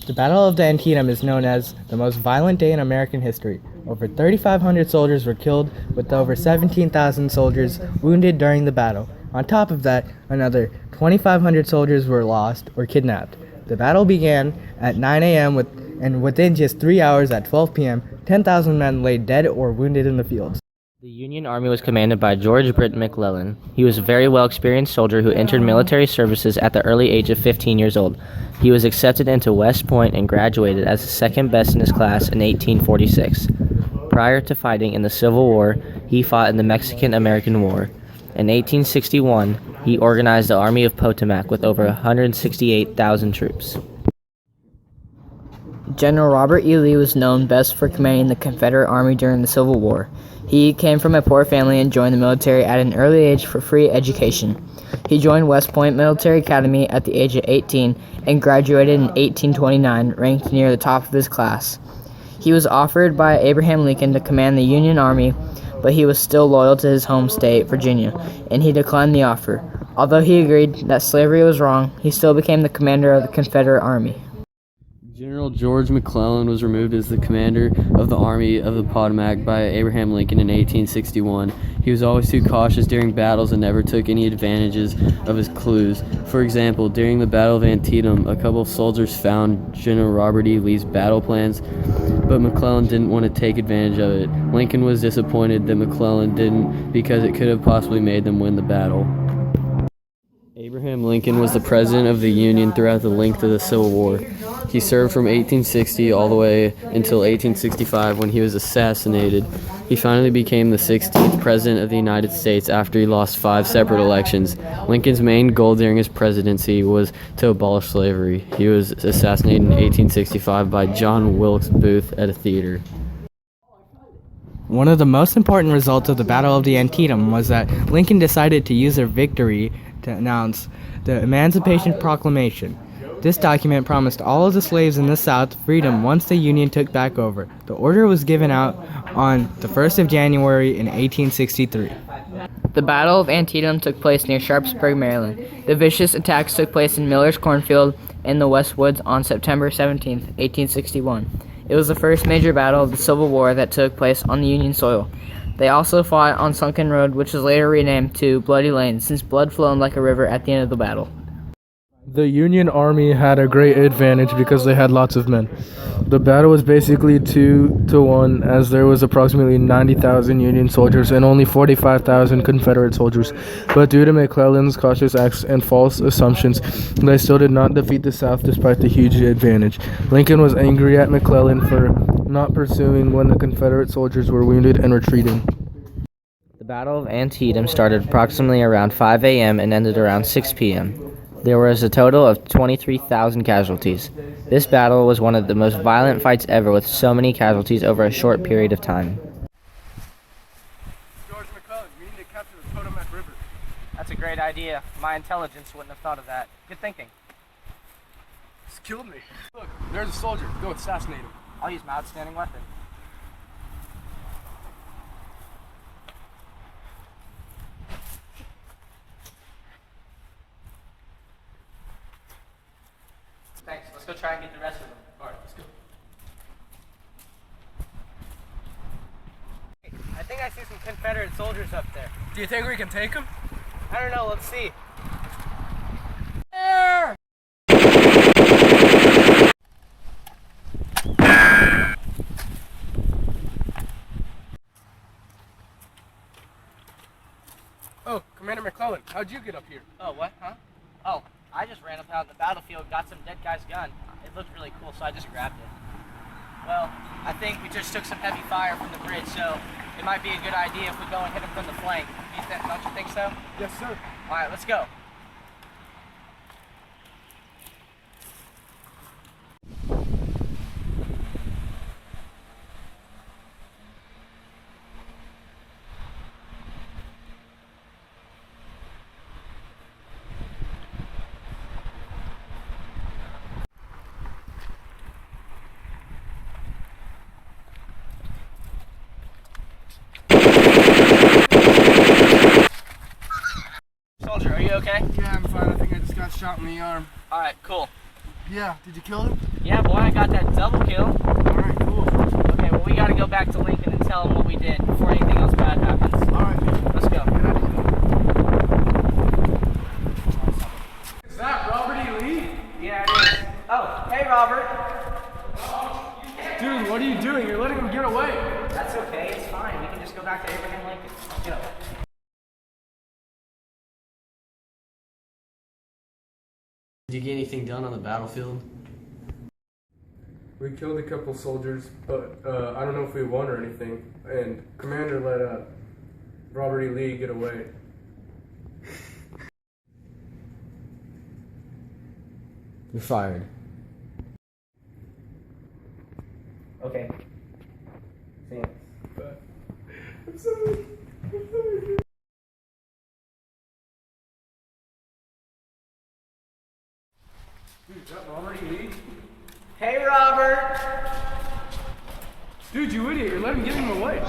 The Battle of the Antietam is known as the most violent day in American history. Over 3,500 soldiers were killed, with over 17,000 soldiers wounded during the battle. On top of that, another 2,500 soldiers were lost or kidnapped. The battle began at 9 a.m. and within just 3 hours at 12 p.m., 10,000 men lay dead or wounded in the fields. The Union Army was commanded by George Britt McClellan. He was a very well-experienced soldier who entered military services at the early age of 15 years old. He was accepted into West Point and graduated as the second best in his class in 1846. Prior to fighting in the Civil War, he fought in the Mexican-American War. In 1861, he organized the Army of Potomac with over 168,000 troops. General Robert E. Lee was known best for commanding the Confederate Army during the Civil War. He came from a poor family and joined the military at an early age for free education. He joined West Point Military Academy at the age of 18 and graduated in 1829, ranked near the top of his class. He was offered by Abraham Lincoln to command the Union Army, but he was still loyal to his home state, Virginia, and he declined the offer. Although he agreed that slavery was wrong, he still became the commander of the Confederate Army. General George McClellan was removed as the commander of the Army of the Potomac by Abraham Lincoln in 1861. He was always too cautious during battles and never took any advantages of his clues. For example, during the Battle of Antietam, a couple of soldiers found General Robert E. Lee's battle plans, but McClellan didn't want to take advantage of it. Lincoln was disappointed that McClellan didn't because it could have possibly made them win the battle. Abraham Lincoln was the president of the Union throughout the length of the Civil War. He served from 1860 all the way until 1865 when he was assassinated. He finally became the 16th president of the United States after he lost 5 separate elections. Lincoln's main goal during his presidency was to abolish slavery. He was assassinated in 1865 by John Wilkes Booth at a theater. One of the most important results of the Battle of the Antietam was that Lincoln decided to use their victory to announce the Emancipation Proclamation. This document promised all of the slaves in the South freedom once the Union took back over. The order was given out on the 1st of January in 1863. The Battle of Antietam took place near Sharpsburg, Maryland. The vicious attacks took place in Miller's cornfield in the West Woods on September 17, 1861. It was the first major battle of the Civil War that took place on the Union soil. They also fought on Sunken Road, which was later renamed to Bloody Lane, since blood flowed like a river at the end of the battle. The Union Army had a great advantage because they had lots of men. The battle was basically 2-1, as there was approximately 90,000 Union soldiers and only 45,000 Confederate soldiers. But due to McClellan's cautious acts and false assumptions, they still did not defeat the South despite the huge advantage. Lincoln was angry at McClellan for not pursuing when the Confederate soldiers were wounded and retreating. The Battle of Antietam started approximately around 5 a.m. and ended around 6 p.m. There was a total of 23,000 casualties. This battle was one of the most violent fights ever, with so many casualties over a short period of time. George McClellan, we need to capture the Potomac River. That's a great idea. My intelligence wouldn't have thought of that. Good thinking. It's killed me. Look, there's a soldier. Go assassinate him. I'll use my outstanding weapon. Thanks. Let's go try and get the rest of them. All right, let's go. I think I see some Confederate soldiers up there. Do you think we can take them? I don't know. Let's see. There! Oh, Commander McClellan, how'd you get up here? Oh, what? Huh? Oh, I just ran up out in the battlefield, got some dead guy's gun. It looked really cool, so I just grabbed it. Well, I think we just took some heavy fire from the bridge, so it might be a good idea if we go and hit him from the flank. Don't you think so? Yes, sir. All right, let's go. Soldier, are you okay? Yeah, I'm fine. I think I just got shot in the arm. All right, cool. Yeah, did you kill him? Yeah, boy, I got that double kill. Alright, cool. Okay, well, we gotta go back to Lincoln and tell him what we did before anything else bad happens. Alright, let's go. Is that Robert E. Lee? Yeah, it is. Oh, hey, Robert. Dude, what are you doing? You're letting him get away. That's okay, it's fine. We can just go back to Abraham Lincoln. Let's go. Did you get anything done on the battlefield? We killed a couple soldiers, but I don't know if we won or anything. And Commander let Robert E. Lee get away. You're fired. Okay. See ya. I'm sorry. Dude, is that Robert E. Lee? Hey, Robert. Dude, you idiot. You're letting him get him away.